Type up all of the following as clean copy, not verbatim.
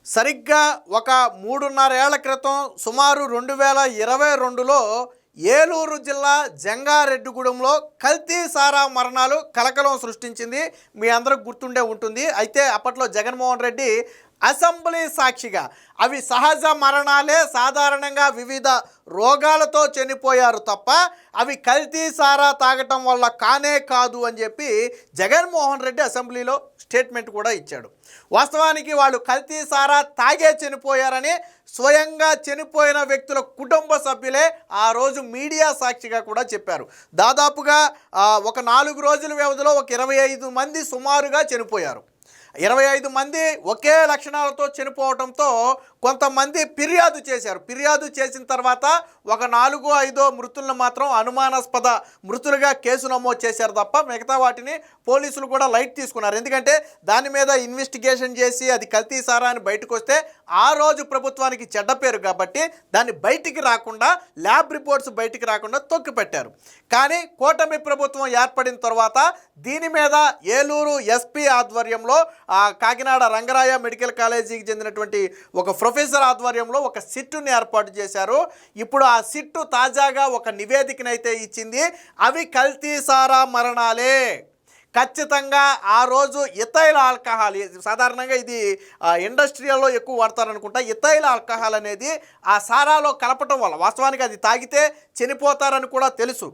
సరిగ్గా ఒక 3.5 ఏళ్ల క్రితం సుమారు 2022లో ఏలూరు జిల్లా జంగారెడ్డిగూడెంలో కల్తీ సారా మరణాలు కలకలం సృష్టించింది. మీ అందరికి గుర్తుండే ఉంటుంది. అయితే అప్పట్లో జగన్మోహన్ రెడ్డి అసెంబ్లీ సాక్షిగా అవి సహజ మరణాలే, సాధారణంగా వివిధ రోగాలతో చనిపోయారు తప్ప అవి కల్తీ సారా తాగటం వల్ల కానే కాదు అని చెప్పి జగన్మోహన్ రెడ్డి అసెంబ్లీలో స్టేట్మెంట్ కూడా ఇచ్చాడు. వాస్తవానికి వాళ్ళు కల్తీ సారా తాగే చనిపోయారని స్వయంగా చనిపోయిన వ్యక్తుల కుటుంబ సభ్యులే ఆ రోజు మీడియా సాక్షిగా కూడా చెప్పారు. దాదాపుగా ఒక 4 రోజుల వ్యవధిలో ఒక 25 మంది సుమారుగా చనిపోయారు. 25 మంది ఒకే లక్షణాలతో చనిపోవడంతో కొంతమంది ఫిర్యాదు చేశారు. ఫిర్యాదు చేసిన తర్వాత ఒక 4-5 మృతులను మాత్రం అనుమానాస్పద మృతులుగా కేసు నమోదు చేశారు తప్ప మిగతా వాటిని పోలీసులు కూడా లైట్ తీసుకున్నారు. ఎందుకంటే దాని మీద ఇన్వెస్టిగేషన్ చేసి అది కల్తీ సారా అని బయటకు వస్తే ఆ రోజు ప్రభుత్వానికి చెడ్డ పేరు కాబట్టి దాన్ని బయటికి రాకుండా, ల్యాబ్ రిపోర్ట్స్ బయటికి రాకుండా తొక్కిపెట్టారు. కానీ కూటమి ప్రభుత్వం ఏర్పడిన తర్వాత దీని మీద ఏలూరు ఎస్పీ ఆధ్వర్యంలో కాకినాడ రంగరాయ మెడికల్ కాలేజీకి చెందినటువంటి ఒక ప్రొఫెసర్ ఆధ్వర్యంలో ఒక సిట్టుని ఏర్పాటు చేశారు. ఇప్పుడు ఆ సిట్టు తాజాగా ఒక నివేదికనైతే ఇచ్చింది. అవి కల్తీ సారా మరణాలే. ఖచ్చితంగా ఆ రోజు ఇథైల్ ఆల్కహాల్, సాధారణంగా ఇది ఇండస్ట్రియల్లో ఎక్కువ వాడతారనుకుంటా. ఇథైల్ ఆల్కహాల్ అనేది ఆ సారాలో కలపటం వల్ల, వాస్తవానికి అది తాగితే చనిపోతారని కూడా తెలుసు,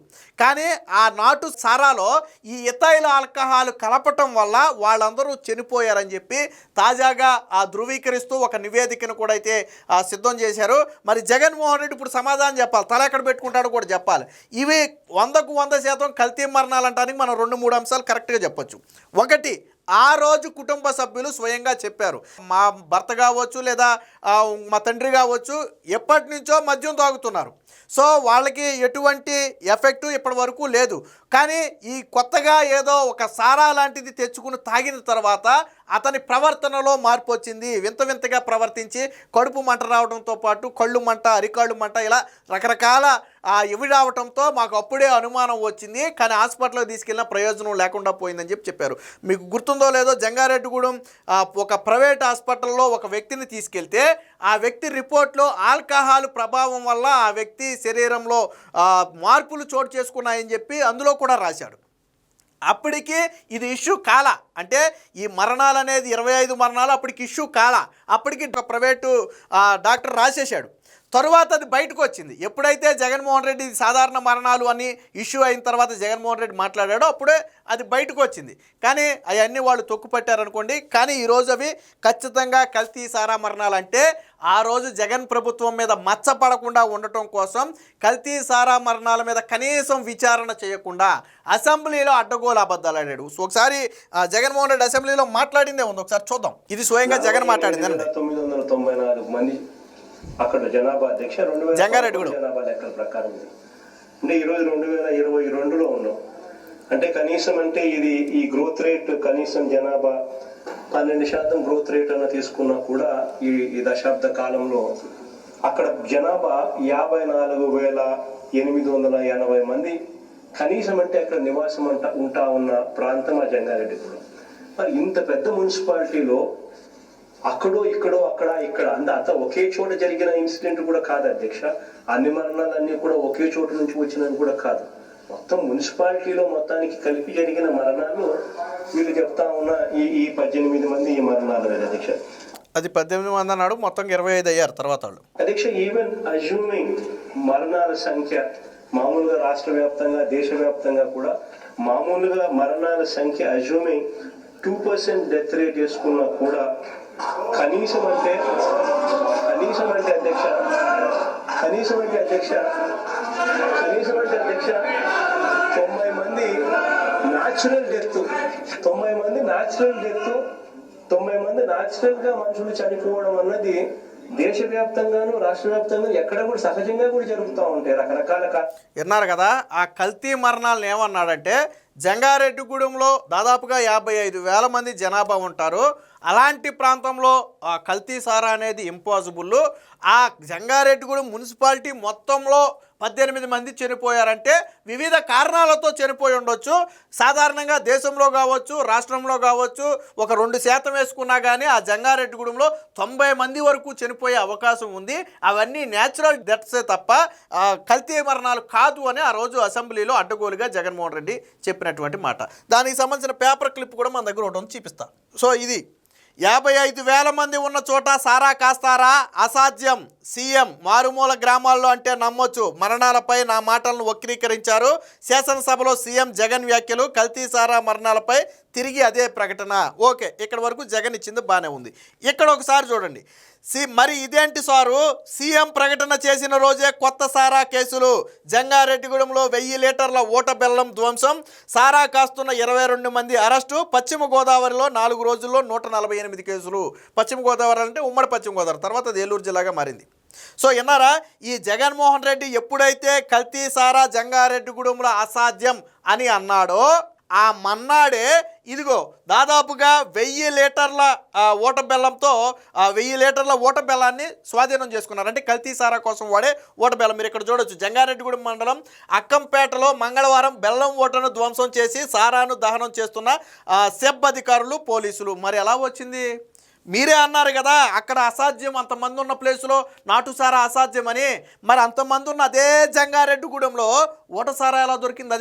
కానీ ఆ నాటు సారాలో ఈ ఇథైల్ ఆల్కహాల్ కలపటం వల్ల వాళ్ళందరూ చనిపోయారని చెప్పి తాజాగా ధృవీకరిస్తూ ఒక నివేదికను కూడా అయితే సిద్ధం చేశారు. మరి జగన్మోహన్ రెడ్డి ఇప్పుడు సమాధానం చెప్పాలి, తల ఎక్కడ పెట్టుకుంటాడో కూడా చెప్పాలి. ఇవి 100కు 100% కల్తీ మరణాలు అంటానికి మనం 2-3 అంశాలు కరెక్ట్గా చెప్పొచ్చు. ఒకటి, ఆ రోజు కుటుంబ సభ్యులు స్వయంగా చెప్పారు, మా భర్త కావచ్చు లేదా మా తండ్రి కావచ్చు ఎప్పటి నుంచో మద్యం తాగుతున్నారు, సో వాళ్ళకి ఎటువంటి ఎఫెక్టు ఇప్పటి వరకు లేదు, కానీ ఈ కొత్తగా ఏదో ఒక సారా లాంటిది తెచ్చుకుని తాగిన తర్వాత అతని ప్రవర్తనలో మార్పు వచ్చింది. వింత వింతగా ప్రవర్తించి కడుపు మంట రావడంతో పాటు కళ్ళు మంట, అరికాళ్ళు మంట, ఇలా రకరకాల ఇవి రావడంతో మాకు అప్పుడే అనుమానం వచ్చింది, కానీ హాస్పిటల్కి తీసుకెళ్ళిన ప్రయోజనం లేకుండా పోయిందని చెప్పారు. మీకు గుర్తుందో లేదో, జంగారెడ్డిగూడెం ఒక ప్రైవేట్ హాస్పిటల్లో ఒక వ్యక్తిని తీసుకెళ్తే ఆ వ్యక్తి రిపోర్ట్లో ఆల్కహాల్ ప్రభావం వల్ల ఆ వ్యక్తి శరీరంలో మార్పులు చోటు చేసుకున్నాయని చెప్పి అందులో కూడా రాశాడు. అప్పటికి ఇది ఇష్యూ కాల, అంటే ఈ మరణాలు అనేది 25 మరణాలు అప్పటికి ఇష్యూ కాల, అప్పటికి ప్రైవేటు డాక్టర్ రాసేశాడు. తరువాత అది బయటకు వచ్చింది. ఎప్పుడైతే జగన్మోహన్ రెడ్డి సాధారణ మరణాలు అని ఇష్యూ అయిన తర్వాత జగన్మోహన్ రెడ్డి మాట్లాడాడో అప్పుడే అది బయటకు వచ్చింది. కానీ అవన్నీ వాళ్ళు తొక్కుపట్టారనుకోండి. కానీ ఈరోజు అవి ఖచ్చితంగా కల్తీ సారా మరణాలు. అంటే ఆ రోజు జగన్ ప్రభుత్వం మీద మచ్చపడకుండా ఉండటం కోసం కల్తీ సారా మరణాల మీద కనీసం విచారణ చేయకుండా అసెంబ్లీలో అడ్డగోలు అబద్ధాలు ఆడాడు. ఒకసారి జగన్మోహన్ రెడ్డి అసెంబ్లీలో మాట్లాడిందే ఉంది, ఒకసారి చూద్దాం. ఇది స్వయంగా జగన్ మాట్లాడింది. 994 మంది అక్కడ జనాభా అధ్యక్ష 2000 జనాభా లెక్కల ప్రకారం అంటే ఈరోజు 2022లో ఉన్నాం. అంటే కనీసం అంటే ఇది ఈ గ్రోత్ రేట్ కనీసం జనాభా 12% గ్రోత్ రేట్ అన్న తీసుకున్నా కూడా ఈ దశాబ్ద కాలంలో అక్కడ జనాభా 54,880 మంది కనీసం అంటే అక్కడ నివాసం ఉంటా ఉన్న ప్రాంతం ఆ జంగారెడ్డిగూడెం. మరి ఇంత పెద్ద మున్సిపాలిటీలో అక్కడో ఇక్కడో ఇక్కడ అంత ఒకే చోట జరిగిన ఇన్సిడెంట్ కూడా కాదు అధ్యక్ష. అన్ని మరణాలన్నీ కూడా ఒకే చోట నుంచి వచ్చినవి కూడా కాదు. మొత్తం మున్సిపాలిటీలో మొత్తానికి కలిపి జరిగిన మరణాలు వీళ్ళు చెప్తా ఉన్న ఈ 18 మంది ఈ మరణాలు అధ్యక్ష. అది 18 మంది అన్నాడు, మొత్తం 25 అయ్యారు తర్వాత వాళ్ళు అధ్యక్ష. ఈవెన్ అజ్యూమింగ్ మరణాల సంఖ్య మామూలుగా రాష్ట్ర వ్యాప్తంగా దేశవ్యాప్తంగా కూడా మామూలుగా మరణాల సంఖ్య అజ్యూమింగ్ 2% డెత్ రేట్ వేసుకున్నా కూడా కనీసం అంటే అధ్యక్ష 90 మంది న్యాచురల్ డెత్, 90 మంది న్యాచురల్ గా మనుషులు చనిపోవడం అన్నది దేశవ్యాప్తంగాను రాష్ట్ర వ్యాప్తంగా ఎక్కడ కూడా సహజంగా కూడా జరుగుతూ ఉంటాయి. రకరకాల విన్నారు కదా. ఆ కల్తీ మరణాలను ఏమన్నాడంటే, జంగారెడ్డిగూడెంలో దాదాపుగా 55,000 మంది జనాభా ఉంటారు, అలాంటి ప్రాంతంలో కల్తీ సారా అనేది ఇంపాసిబుల్. ఆ జంగారెడ్డిగూడెం మున్సిపాలిటీ మొత్తంలో 18 మంది చనిపోయారంటే వివిధ కారణాలతో చనిపోయి ఉండొచ్చు. సాధారణంగా దేశంలో కావచ్చు, రాష్ట్రంలో కావచ్చు, ఒక 2% వేసుకున్నా కానీ ఆ జంగారెడ్డిగూడెంలో 90 మంది వరకు చనిపోయే అవకాశం ఉంది. అవన్నీ న్యాచురల్ డెత్సే తప్ప కల్తీ మరణాలు కాదు అని ఆ రోజు అసెంబ్లీలో అడ్డగోలుగా జగన్మోహన్ రెడ్డి చెప్పినటువంటి మాట. దానికి సంబంధించిన పేపర్ క్లిప్ కూడా మన దగ్గర ఒకటి చూపిస్తా. సో ఇది 55,000 మంది ఉన్న చోట సారా కాస్తారా? అసాధ్యం. సీఎం మారుమూల గ్రామాల్లో అంటే నమ్మొచ్చు. మరణాలపై నా మాటలను వక్రీకరించారు. శాసనసభలో సీఎం జగన్ వ్యాఖ్యలు. కల్తీ సారా మరణాలపై తిరిగి అదే ప్రకటన. ఓకే, ఇక్కడ వరకు జగన్ ఇచ్చింది బాగానే ఉంది. ఇక్కడ ఒకసారి చూడండి. మరి ఇదేంటి సారు? సీఎం ప్రకటన చేసిన రోజే కొత్త సారా కేసులు. జంగారెడ్డిగూడెంలో 1000 లీటర్ల ఊట బెల్లం ధ్వంసం. సారా కాస్తున్న 22 మంది అరెస్టు. పశ్చిమ గోదావరిలో 4 రోజుల్లో 148 కేసులు. పశ్చిమ గోదావరి అంటే ఉమ్మడి పశ్చిమ గోదావరి, తర్వాత అది ఏలూరు జిల్లాగా మారింది. సో విన్నారా, ఈ జగన్మోహన్ రెడ్డి ఎప్పుడైతే కల్తీ సారా జంగారెడ్డిగూడెంలో అసాధ్యం అని అన్నాడో ఆ మన్నాడే ఇదిగో దాదాపుగా 1000 లీటర్ల ఊట బెల్లంతో 1000 లీటర్ల ఊట బెల్లాన్ని స్వాధీనం చేసుకున్నారు. అంటే కల్తీ సారా కోసం వాడే ఊట బెల్లం. మీరు ఇక్కడ చూడొచ్చు, జంగారెడ్డిగూడెం మండలం అక్కంపేటలో మంగళవారం బెల్లం ఊటను ధ్వంసం చేసి సారాను దహనం చేస్తున్న సెబ్ అధికారులు, పోలీసులు. మరి ఎలా వచ్చింది? మీరే అన్నారు కదా అక్కడ అసాధ్యం, అంతమంది ఉన్న ప్లేసులో నాటు సారా అసాధ్యం అని. మరి అంతమంది ఉన్న అదే జంగారెడ్డిగూడెంలో ఊట సారా ఎలా దొరికింది?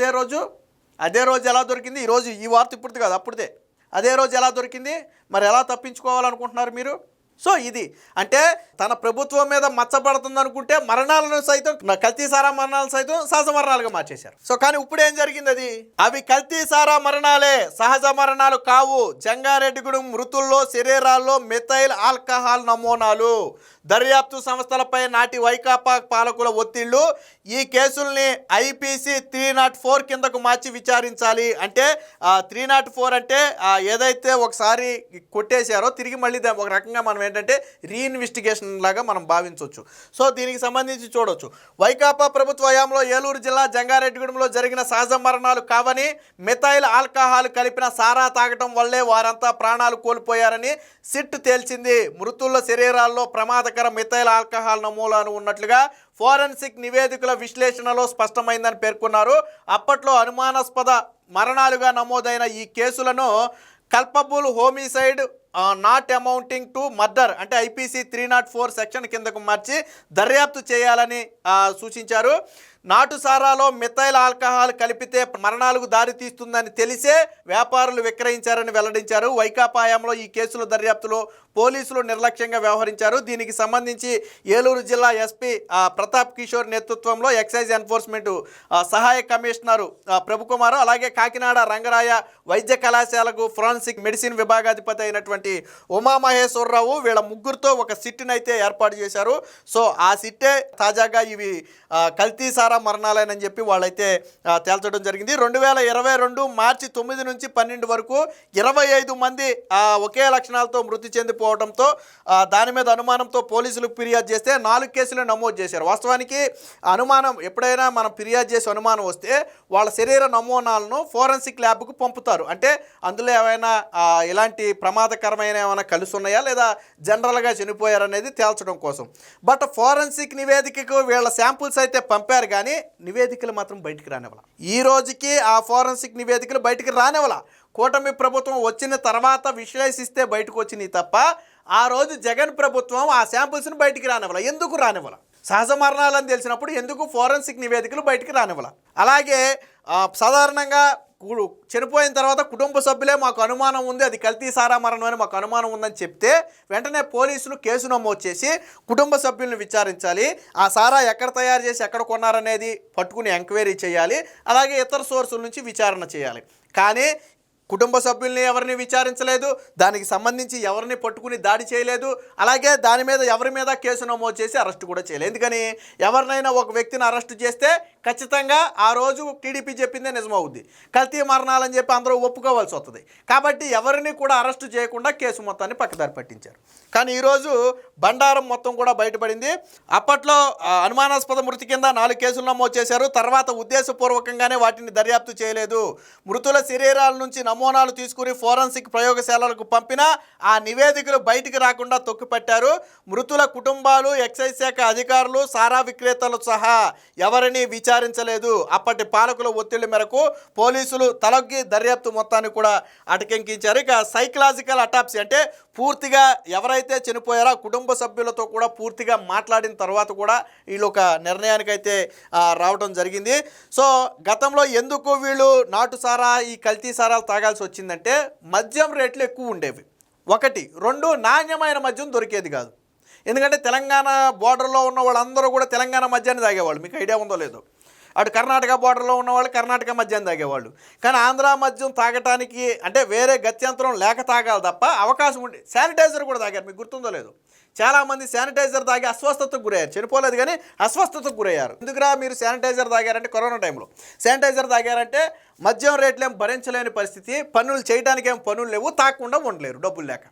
అదే రోజు ఎలా దొరికింది? ఈరోజు ఈ వార్త ఇప్పుడు కాదు, అప్పుడుదే. అదే రోజు ఎలా దొరికింది? మరి ఎలా తప్పించుకోవాలనుకుంటున్నారు మీరు? సో ఇది అంటే తన ప్రభుత్వం మీద మచ్చబడుతుంది అనుకుంటే మరణాలను సైతం, కల్తీ సారా మరణాలను సైతం సహజ మరణాలుగా మార్చేశారు. సో కానీ ఇప్పుడు ఏం జరిగింది? అవి కల్తీ సారా మరణాలే, సహజ మరణాలు కావు. జంగారెడ్డిగూడెం మృతుల్లో శరీరాల్లో మెథైల్ ఆల్కహాల్ నమూనాలు. దర్యాప్తు సంస్థలపై నాటి వైకాపా పాలకుల ఒత్తిళ్లు. ఈ కేసుల్ని ఐపీసీ 304 కిందకు మార్చి విచారించాలి. అంటే 304 అంటే ఏదైతే ఒకసారి కొట్టేశారో తిరిగి మళ్ళీ ఒక రకంగా మనం ఏంటంటే రీఇన్వెస్టిగేషన్ లాగా మనం భావించవచ్చు. సో దీనికి సంబంధించి చూడొచ్చు. వైకాపా ప్రభుత్వ హయాంలో ఏలూరు జిల్లా జంగారెడ్డిగూడెంలో జరిగిన సహజ మరణాలు కావని, మెథైల్ ఆల్కహాల్ కలిపిన సారా తాగటం వల్లే వారంతా ప్రాణాలు కోల్పోయారని సిట్ తేల్చింది. మృతుల శరీరాల్లో ప్రమాదకర మెథైల్ ఆల్కహాల్ నమూనాలు ఉన్నట్లుగా ఫోరెన్సిక్ నివేదికల విశ్లేషణలో స్పష్టమైందని పేర్కొన్నారు. అప్పట్లో అనుమానాస్పద మరణాలుగా నమోదైన ఈ కేసులను culpable homicide not amounting to murder అంటే ఐపీసీ 304 సెక్షన్ కిందకు మార్చి దర్యాప్తు చేయాలని సూచించారు. నాటు సారాలో మెథైల్ ఆల్కహాల్ కలిపితే మరణాలకు దారితీస్తుందని తెలిసే వ్యాపారులు విక్రయించారని వెల్లడించారు. వైకాపా హయాంలో ఈ కేసుల దర్యాప్తులో పోలీసులు నిర్లక్ష్యంగా వ్యవహరించారు. దీనికి సంబంధించి ఏలూరు జిల్లా ఎస్పీ ప్రతాప్ కిషోర్ నేతృత్వంలో ఎక్సైజ్ ఎన్ఫోర్స్మెంట్ సహాయ కమిషనరు ప్రభుకుమార్, అలాగే కాకినాడ రంగరాయ వైద్య కళాశాలకు ఫోరెన్సిక్ మెడిసిన్ విభాగాధిపతి అయినటువంటి ఉమామహేశ్వరరావు వీళ్ళ ముగ్గురితో ఒక సిట్ని అయితే ఏర్పాటు చేశారు. సో ఆ సిట్టే తాజాగా ఇవి కల్తీ సారా మరణాలేనని చెప్పి వాళ్ళైతే తేల్చడం జరిగింది. 2022 మార్చి 9 నుంచి 12 వరకు 25 మంది ఒకే లక్షణాలతో మృతి చెందిపోవడంతో దాని మీద అనుమానంతో పోలీసులకు ఫిర్యాదు చేస్తే 4 కేసులు నమోదు చేశారు. వాస్తవానికి అనుమానం ఎప్పుడైనా మనం ఫిర్యాదు చేసి అనుమానం వస్తే వాళ్ళ శరీర నమూనాలను ఫోరెన్సిక్ ల్యాబ్కు పంపుతారు. అంటే అందులో ఏమైనా ఇలాంటి ప్రమాదకరమైన ఏమైనా కలిసి ఉన్నాయా లేదా జనరల్గా చనిపోయారనేది తేల్చడం కోసం. బట్ ఫోరెన్సిక్ నివేదికకు వీళ్ళ శాంపుల్స్ అయితే పంపారు కానీ నివేదికలు మాత్రం బయటికి రానివ్వాల. ఈ రోజుకి ఆ ఫోరెన్సిక్ నివేదికలు బయటికి రానివ్వాల. కూటమి ప్రభుత్వం వచ్చిన తర్వాత విశ్లేషిస్తే బయటకు వచ్చినాయి తప్ప ఆ రోజు జగన్ ప్రభుత్వం ఆ శాంపుల్స్ని బయటికి రానివ్వాల. ఎందుకు రానివ్వాల? సహజ మరణాలని తెలిసినప్పుడు ఎందుకు ఫోరెన్సిక్ నివేదికలు బయటికి రానివ్వాల? అలాగే సాధారణంగా చనిపోయిన తర్వాత కుటుంబ సభ్యులే మాకు అనుమానం ఉంది, అది కల్తీ సారా మరణం అని మాకు అనుమానం ఉందని చెప్తే వెంటనే పోలీసులు కేసు నమోదు చేసి కుటుంబ సభ్యులను విచారించాలి. ఆ సారా ఎక్కడ తయారు చేసి ఎక్కడ కొన్నారనేది పట్టుకుని ఎంక్వైరీ చేయాలి. అలాగే ఇతర సోర్సుల నుంచి విచారణ చేయాలి. కానీ కుటుంబ సభ్యుల్ని ఎవరిని విచారించలేదు, దానికి సంబంధించి ఎవరిని పట్టుకుని దాడి చేయలేదు, అలాగే దాని మీద ఎవరి మీద కేసు నమోదు చేసి అరెస్ట్ కూడా చేయలేదు. ఎందుకని ఎవరినైనా ఒక వ్యక్తిని అరెస్ట్ చేస్తే ఖచ్చితంగా ఆ రోజు టీడీపీ చెప్పిందే నిజమవుద్ది. కల్తీ మరణాలని చెప్పి అందరూ ఒప్పుకోవాల్సి వస్తుంది. కాబట్టి ఎవరిని కూడా అరెస్టు చేయకుండా కేసు మొత్తాన్ని పక్కదారి పట్టించారు. కానీ ఈరోజు బండారం మొత్తం కూడా బయటపడింది. అప్పట్లో అనుమానాస్పద మృతి కింద 4 కేసులు నమోదు చేశారు. తర్వాత ఉద్దేశపూర్వకంగానే వాటిని దర్యాప్తు చేయలేదు. మృతుల శరీరాల నుంచి నమూనాలు తీసుకుని ఫోరెన్సిక్ ప్రయోగశాలలకు పంపినా ఆ నివేదికలు బయటికి రాకుండా తొక్కిపట్టారు. మృతుల కుటుంబాలు, ఎక్సైజ్ శాఖ అధికారులు, సారా విక్రేతలు సహా ఎవరిని విచారించలేదు. అప్పటి పాలకుల ఒత్తిళ్ల మేరకు పోలీసులు తలొగ్గి దర్యాప్తు మొత్తాన్ని కూడా అటకెంకించారు. ఇక సైకలాజికల్ అటాప్సీ అంటే పూర్తిగా ఎవరైతే చనిపోయారో కుటుంబ సభ్యులతో కూడా పూర్తిగా మాట్లాడిన తర్వాత కూడా వీళ్ళు ఒక నిర్ణయానికైతే రావడం జరిగింది. సో గతంలో ఎందుకు వీళ్ళు నాటు సారా, ఈ కల్తీ సారాలు తాగాల్సి వచ్చిందంటే మద్యం రేట్లు ఎక్కువ ఉండేవి. 1, 2 నాణ్యమైన మద్యం దొరికేది కాదు. ఎందుకంటే తెలంగాణ బోర్డర్లో ఉన్న వాళ్ళందరూ కూడా తెలంగాణ మద్యాన్ని తాగేవాళ్ళు. మీకు ఐడియా ఉందో లేదో. అటు కర్ణాటక బోర్డర్లో ఉన్నవాళ్ళు కర్ణాటక మద్యం తాగేవాళ్ళు. కానీ ఆంధ్ర మద్యం తాగటానికి అంటే వేరే గత్యంతరం లేక తాగాలి తప్ప అవకాశం ఉండి శానిటైజర్ కూడా తాగారు. మీకు గుర్తుందో లేదో. చాలామంది శానిటైజర్ తాగి అస్వస్థతకు గురయ్యారు. చనిపోలేదు కానీ అస్వస్థతకు గురయ్యారు. ఎందుకురా మీరు శానిటైజర్ తాగారంటే కరోనా టైంలో శానిటైజర్ తాగారంటే మద్యం రేట్లేం భరించలేని పరిస్థితి, పనులు చేయడానికి ఏం పనులు లేవు, తాగకుండా ఉండలేరు డబ్బులు లేక.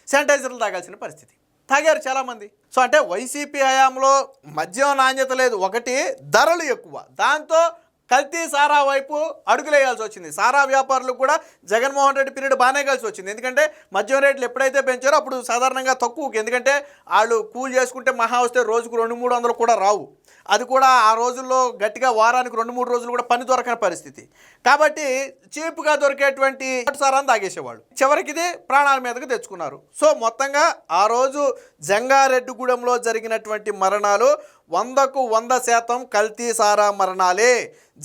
శానిటైజర్లు తాగాల్సిన పరిస్థితి. తాగారు చాలామంది. సో అంటే వైసీపీ హయాంలో మద్యం నాణ్యత లేదు, 1 ధరలు ఎక్కువ, దాంతో కల్తీ సారా వైపు అడుగులేయాల్సి వచ్చింది. సారా వ్యాపారులకు కూడా జగన్మోహన్ రెడ్డి పీరియడ్ బాగానే కలిసి వచ్చింది. ఎందుకంటే మద్యం రేట్లు ఎప్పుడైతే పెంచారో అప్పుడు సాధారణంగా తక్కువకి, ఎందుకంటే వాళ్ళు కూల్ చేసుకుంటే మహా వస్తే రోజుకు 200-300 కూడా రావు. అది కూడా ఆ రోజుల్లో గట్టిగా వారానికి 2-3 రోజులు కూడా పని దొరకని పరిస్థితి. కాబట్టి చీప్గా దొరికేటువంటి సారాన్ని తాగేసేవాళ్ళు. చివరికి ఇది ప్రాణాల మీదకు తెచ్చుకున్నారు. సో మొత్తంగా ఆ రోజు జంగారెడ్డిగూడెంలో జరిగినటువంటి మరణాలు 100కు 100% కల్తీ సారా మరణాలే.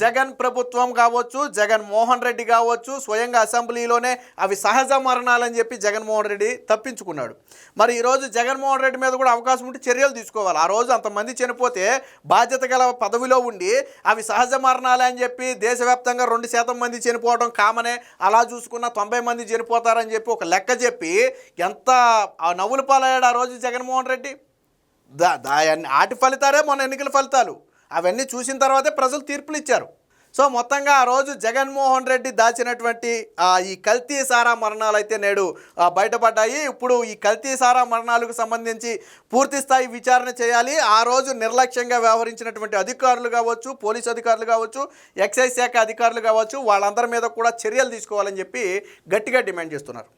జగన్ ప్రభుత్వం కావచ్చు, జగన్మోహన్ రెడ్డి కావచ్చు, స్వయంగా అసెంబ్లీలోనే అవి సహజ మరణాలని చెప్పి జగన్మోహన్ రెడ్డి తప్పించుకున్నాడు. మరి ఈరోజు జగన్మోహన్ రెడ్డి మీద కూడా అవకాశం ఉంటే చర్యలు తీసుకోవాలి. ఆ రోజు అంతమంది చనిపోతే బాధ్యత గల పదవిలో ఉండి అవి సహజ మరణాలే అని చెప్పి దేశవ్యాప్తంగా 2% మంది చనిపోవడం కామనే, అలా చూసుకున్న 90 మంది చనిపోతారని చెప్పి ఒక లెక్క చెప్పి ఎంత నవ్వులు పాలయ్యాడు ఆ రోజు జగన్మోహన్ రెడ్డి. ఆటి ఫలితాలే మొన్న ఎన్నికల ఫలితాలు. అవన్నీ చూసిన తర్వాతే ప్రజలు తీర్పులు ఇచ్చారు. సో మొత్తంగా ఆ రోజు జగన్మోహన్ రెడ్డి దాచినటువంటి ఈ కల్తీ సారా మరణాలు అయితే నేడు బయటపడ్డాయి. ఇప్పుడు ఈ కల్తీ సారా మరణాలకు సంబంధించి పూర్తి స్థాయి విచారణ చేయాలి. ఆ రోజు నిర్లక్ష్యంగా వ్యవహరించినటువంటి అధికారులు కావచ్చు, పోలీసు అధికారులు కావచ్చు, ఎక్సైజ్ శాఖ అధికారులు కావచ్చు, వాళ్ళందరి మీద కూడా చర్యలు తీసుకోవాలని చెప్పి గట్టిగా డిమాండ్ చేస్తున్నారు.